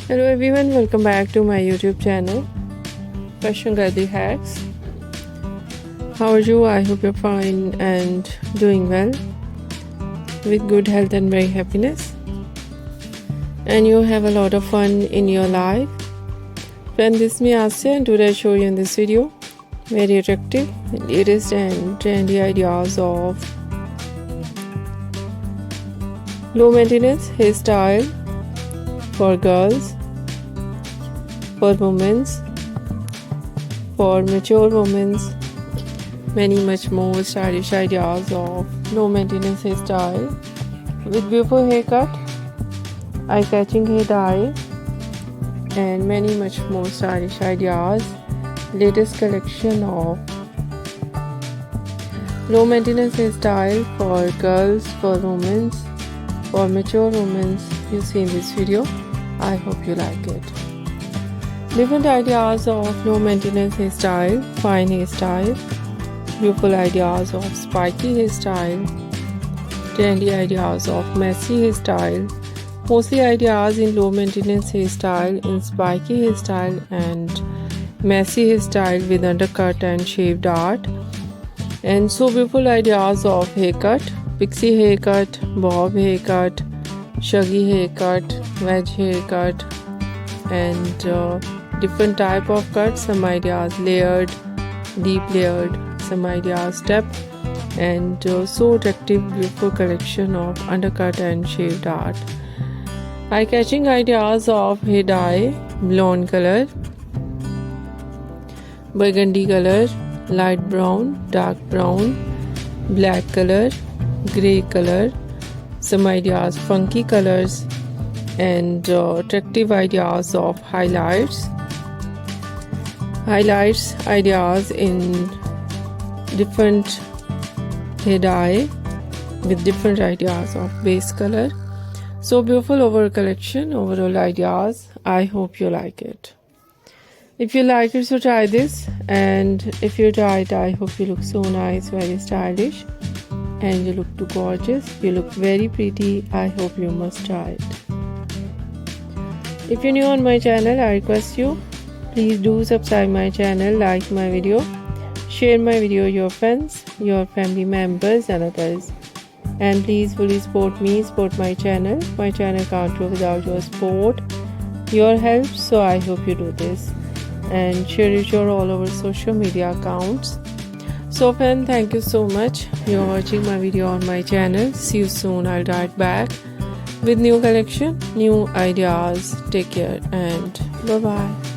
Hello everyone, welcome back to my YouTube channel, Fashion Girly Hacks. How are you? I hope you're fine and doing well, with good health and very happiness. And you have a lot of fun in your life. Friend, this is me Asya, and today I show you in this video very attractive, latest and trendy ideas of low maintenance hairstyle for girls, for women, for mature women, many much more stylish ideas of low maintenance hairstyle with beautiful haircut, eye-catching hair dye, and many much more stylish ideas. Latest collection of low maintenance hairstyle for girls, for women, for mature women you see in this video. I hope you like it. Different ideas of low maintenance hairstyle, fine hairstyle, beautiful ideas of spiky hairstyle, trendy ideas of messy hairstyle, mostly ideas in low maintenance hairstyle, in spiky hairstyle and messy hairstyle with undercut and shaved art, and so beautiful ideas of haircut, pixie haircut, bob haircut, shaggy haircut, wedge haircut, and different type of cuts, some ideas layered, deep layered, some ideas step, and so attractive beautiful collection of undercut and shaved art. Eye-catching ideas of hair dye, blonde color, burgundy color, light brown, dark brown, black color, grey color, some ideas funky colors, and attractive ideas of highlights ideas in different hair dye with different ideas of base color. So beautiful overall collection, overall ideas. I hope you like it. If you like it, so try this, and if you try it, I hope you look so nice, very stylish, and you look too gorgeous, you look very pretty. I hope you must try it. If you're new on my channel, I request you, please do subscribe my channel, like my video, share my video your friends, your family members and others, and please fully support me, support my channel. My channel can't grow without your support, your help, so I hope you do this and share it your all over social media accounts. So friend, thank you so much. You're watching my video on my channel. See you soon. I'll write back with new collection, new ideas. Take care and bye bye.